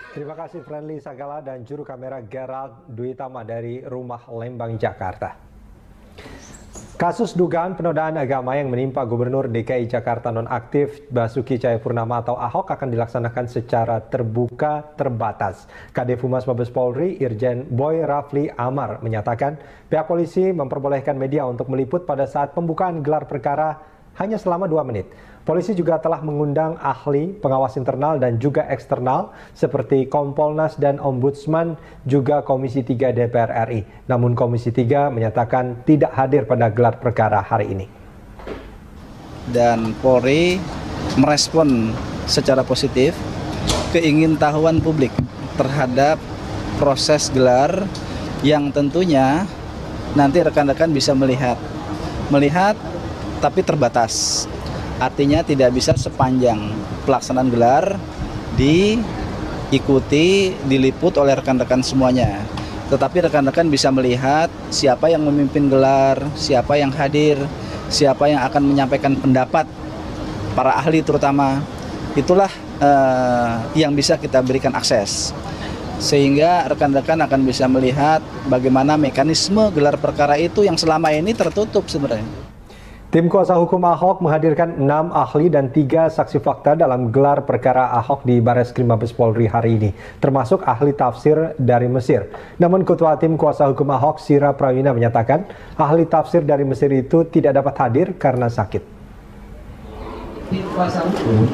Terima kasih Friendly Sagala dan juru kamera Gerald Dwi Tama dari Rumah Lembang, Jakarta. Kasus dugaan penodaan agama yang menimpa Gubernur DKI Jakarta nonaktif Basuki Cahayapurnama atau Ahok akan dilaksanakan secara terbuka terbatas. Kadif Humas Mabes Polri Irjen Boy Rafli Amar menyatakan pihak polisi memperbolehkan media untuk meliput pada saat pembukaan gelar perkara hanya selama 2 menit. Polisi juga telah mengundang ahli, pengawas internal dan juga eksternal seperti Kompolnas dan Ombudsman juga Komisi 3 DPR RI. Namun Komisi 3 menyatakan tidak hadir pada gelar perkara hari ini. Dan Polri merespon secara positif keingintahuan publik terhadap proses gelar yang tentunya nanti rekan-rekan bisa melihat tapi terbatas. Artinya tidak bisa sepanjang pelaksanaan gelar diikuti, diliput oleh rekan-rekan semuanya. Tetapi rekan-rekan bisa melihat siapa yang memimpin gelar, siapa yang hadir, siapa yang akan menyampaikan pendapat, para ahli terutama. Itulah yang bisa kita berikan akses. Sehingga rekan-rekan akan bisa melihat bagaimana mekanisme gelar perkara itu yang selama ini tertutup sebenarnya. Tim kuasa hukum Ahok menghadirkan 6 ahli dan 3 saksi fakta dalam gelar perkara Ahok di Barreskrim Mabes Polri hari ini, termasuk ahli tafsir dari Mesir. Namun Ketua Tim kuasa hukum Ahok, Sira Prawina, menyatakan ahli tafsir dari Mesir itu tidak dapat hadir karena sakit. Tim kuasa hukum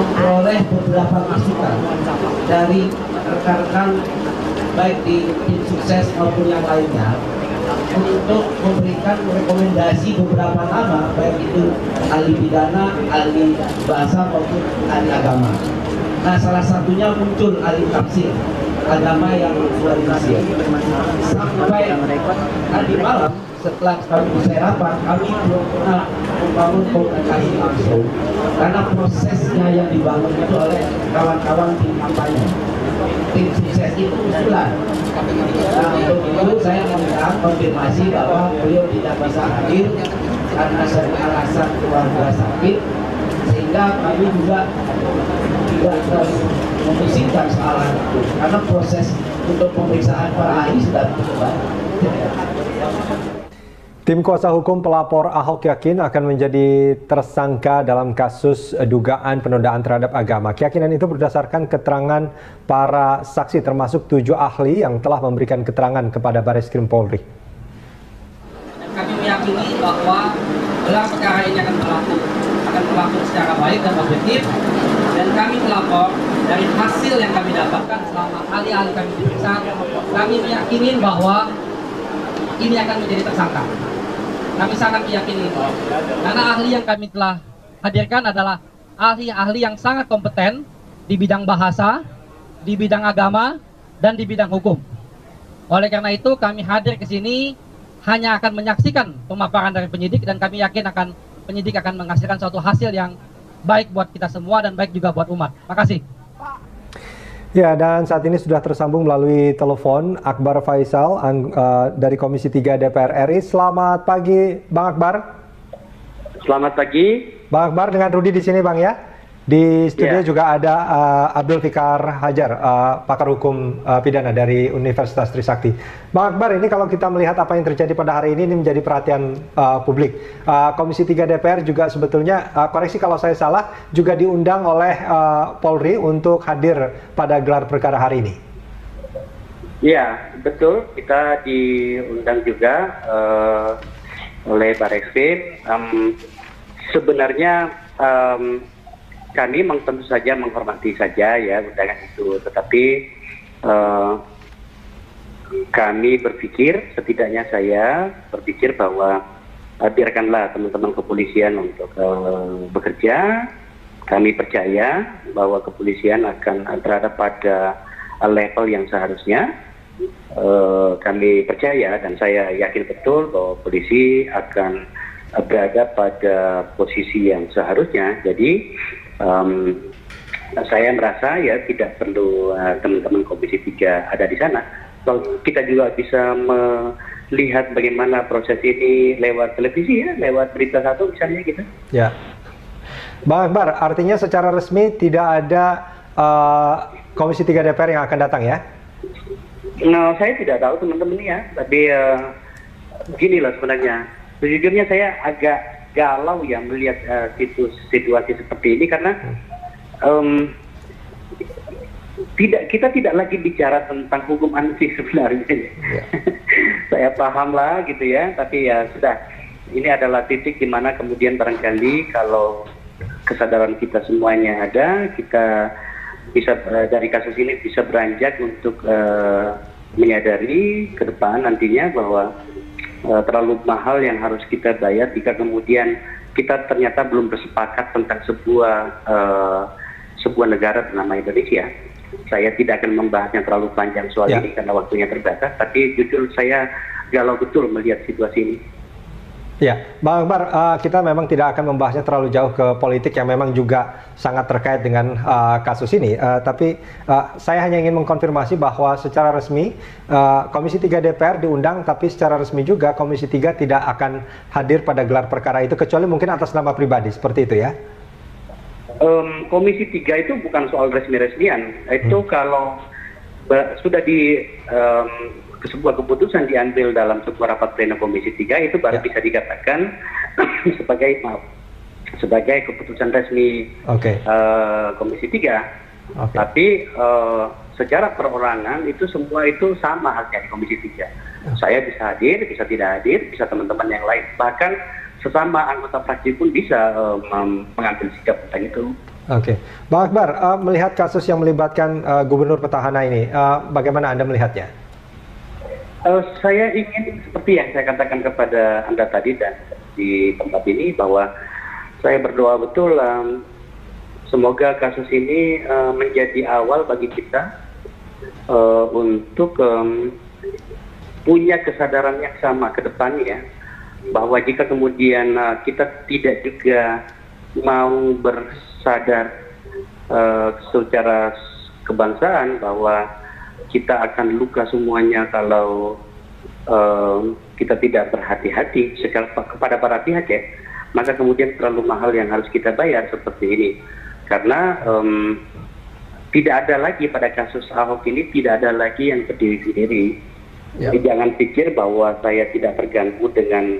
memperoleh beberapa masukan dari rekan-rekan baik di tim sukses maupun yang lainnya untuk memberikan rekomendasi beberapa nama, baik itu ahli pidana, ahli bahasa maupun ahli agama. Nah, salah satunya muncul ahli tafsir agama yang dari Mesir. Sampai tadi malam setelah kami selesai rapat, kami belum pernah membangun komunikasi langsung karena prosesnya yang dibangun itu oleh kawan-kawan tim kampanye. Tim sukses itu usulan. Nah, untuk itu saya meminta konfirmasi bahwa beliau tidak bisa hadir karena alasan keluarga sakit, sehingga kami juga tidak memutuskan soal itu karena proses untuk pemeriksaan para ahli sudah dicoba. Tim kuasa hukum pelapor Ahok yakin akan menjadi tersangka dalam kasus dugaan penodaan terhadap agama. Keyakinan itu berdasarkan keterangan para saksi termasuk 7 ahli yang telah memberikan keterangan kepada Barreskrim Polri. Kami meyakini bahwa gelar perkara ini akan berlaku secara baik dan objektif, dan kami melapor dari hasil yang kami dapatkan selama ahli-ahli kami diperiksa, kami meyakini bahwa ini akan menjadi tersangka. Kami sangat meyakini itu, karena ahli yang kami telah hadirkan adalah ahli-ahli yang sangat kompeten di bidang bahasa, di bidang agama, dan di bidang hukum. Oleh karena itu kami hadir ke sini hanya akan menyaksikan pemaparan dari penyidik, dan kami yakin penyidik akan menghasilkan suatu hasil yang baik buat kita semua dan baik juga buat umat. Makasih. Ya, dan saat ini sudah tersambung melalui telepon Akbar Faisal dari Komisi 3 DPR RI. Selamat pagi, Bang Akbar. Selamat pagi. Bang Akbar, dengan Rudi di sini, Bang, ya. Di studio juga ada Abdul Fikar Hajar, pakar hukum pidana dari Universitas Trisakti. Bang Akbar, ini kalau kita melihat apa yang terjadi pada hari ini menjadi perhatian publik. Komisi 3 DPR juga sebetulnya, koreksi kalau saya salah, juga diundang oleh Polri untuk hadir pada gelar perkara hari ini. Ya, betul. Kita diundang juga oleh Barreskrim. Sebenarnya kami tentu saja menghormati saja ya undangan itu, tetapi kami berpikir, setidaknya saya berpikir bahwa biarkanlah teman-teman kepolisian untuk bekerja. Kami percaya bahwa kepolisian akan berada pada level yang seharusnya. Kami percaya dan saya yakin betul bahwa polisi akan berada pada posisi yang seharusnya. Jadi saya merasa ya tidak perlu teman-teman Komisi 3 ada di sana. Kita juga bisa melihat bagaimana proses ini lewat televisi ya, lewat Berita Satu misalnya gitu. Ya, Bang Akbar, artinya secara resmi tidak ada Komisi 3 DPR yang akan datang ya? Nah, saya tidak tahu teman-teman ya, tapi beginilah sebenarnya. Sejujurnya saya agak galau ya melihat situasi seperti ini karena kita tidak lagi bicara tentang hukum ansih sebenarnya. Ya. Saya paham lah gitu ya, tapi ya sudah. Ini adalah titik di mana kemudian barangkali kalau kesadaran kita semuanya ada, kita bisa dari kasus ini bisa beranjak untuk menyadari ke depan nantinya bahwa terlalu mahal yang harus kita bayar jika kemudian kita ternyata belum bersepakat tentang sebuah negara bernama Indonesia. Saya tidak akan membahasnya terlalu panjang soal ini karena waktunya terbatas, tapi jujur saya galau betul melihat situasi ini. Ya, Bang Akbar, kita memang tidak akan membahasnya terlalu jauh ke politik yang memang juga sangat terkait dengan kasus ini. Tapi saya hanya ingin mengkonfirmasi bahwa secara resmi Komisi 3 DPR diundang, tapi secara resmi juga Komisi 3 tidak akan hadir pada gelar perkara itu, kecuali mungkin atas nama pribadi, seperti itu ya? Komisi 3 itu bukan soal resmi-resmian. Itu kalau sudah di sebuah keputusan diambil dalam sebuah rapat pleno Komisi 3 itu baru bisa dikatakan sebagai keputusan resmi Komisi 3. Tapi secara perorangan itu semua itu sama halnya di Komisi 3. Saya bisa hadir, bisa tidak hadir, bisa teman-teman yang lain. Bahkan sesama anggota fraksi pun bisa mengambil sikap tentang itu. Bang Akbar, melihat kasus yang melibatkan gubernur petahana ini, bagaimana Anda melihatnya? Saya ingin seperti yang saya katakan kepada Anda tadi dan di tempat ini bahwa saya berdoa betul semoga kasus ini menjadi awal bagi kita untuk punya kesadaran yang sama ke depannya, bahwa jika kemudian kita tidak juga mau bersadar secara kebangsaan bahwa kita akan luka semuanya kalau kita tidak berhati-hati kepada para pihak ya, maka kemudian terlalu mahal yang harus kita bayar seperti ini. Karena tidak ada lagi pada kasus Ahok ini, tidak ada lagi yang berdiri sendiri. Jadi jangan pikir bahwa saya tidak terganggu dengan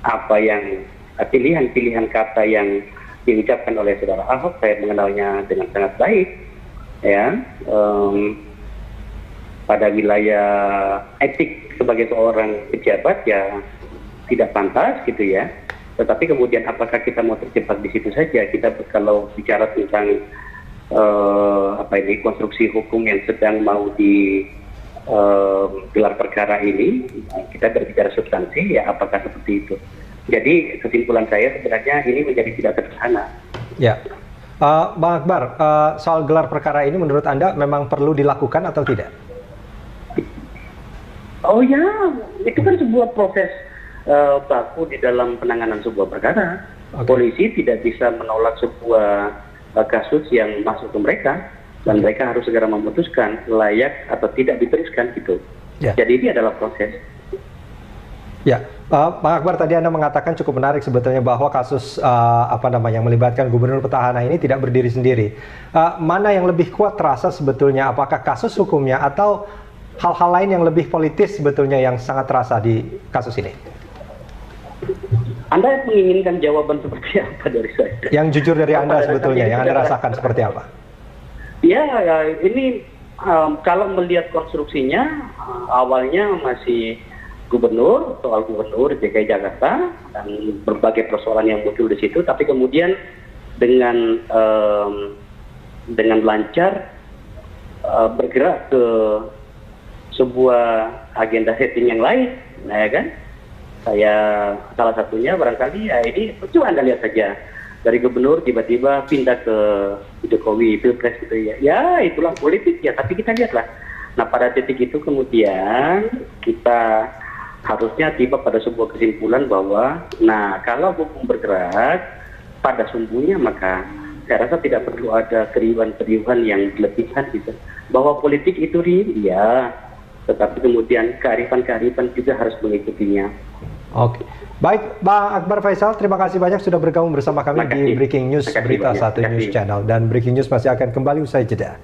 apa yang pilihan-pilihan kata yang diucapkan oleh saudara Ahok. Saya mengenalnya dengan sangat baik ya. Pada wilayah etik sebagai seorang pejabat ya tidak pantas gitu ya. Tetapi kemudian apakah kita mau terjebak di situ saja? Kita kalau bicara tentang konstruksi hukum yang sedang mau di gelar perkara ini, kita berbicara substansi ya, apakah seperti itu? Jadi kesimpulan saya sebenarnya ini menjadi tidak sederhana. Ya, Bang Akbar, soal gelar perkara ini menurut Anda memang perlu dilakukan atau tidak? Oh ya, itu kan sebuah proses baku di dalam penanganan sebuah perkara. Polisi tidak bisa menolak sebuah kasus yang masuk ke mereka, dan mereka harus segera memutuskan layak atau tidak diteruskan gitu. Jadi ini adalah proses. Ya, Bang Akbar, tadi Anda mengatakan cukup menarik sebetulnya bahwa kasus yang melibatkan gubernur petahana ini tidak berdiri sendiri. Mana yang lebih kuat terasa sebetulnya? Apakah kasus hukumnya atau hal-hal lain yang lebih politis sebetulnya yang sangat terasa di kasus ini? Anda menginginkan jawaban seperti apa dari saya? Yang jujur dari Anda sebetulnya, yang Anda rasakan seperti apa? Ya, ini kalau melihat konstruksinya, awalnya masih gubernur, soal gubernur DKI Jakarta, dan berbagai persoalan yang muncul di situ, tapi kemudian dengan lancar bergerak ke sebuah agenda setting yang lain, ya kan? Saya salah satunya barangkali ya ini, coba Anda lihat saja dari gubernur tiba-tiba pindah ke Jokowi Pilpres gitu ya. Ya itulah politik ya, tapi kita lihatlah. Nah pada titik itu kemudian kita harusnya tiba pada sebuah kesimpulan bahwa, nah kalau hukum bergerak pada sumbunya maka saya rasa tidak perlu ada keriuhan-keriuhan yang berlebihan gitu. Bahwa politik itu ya, tetapi kemudian kearifan-kearifan juga harus mengikutinya. Oke. Baik, Bang Akbar Faisal, terima kasih banyak sudah bergabung bersama kami di Breaking News Berita 1 News Channel. Dan Breaking News masih akan kembali usai jeda.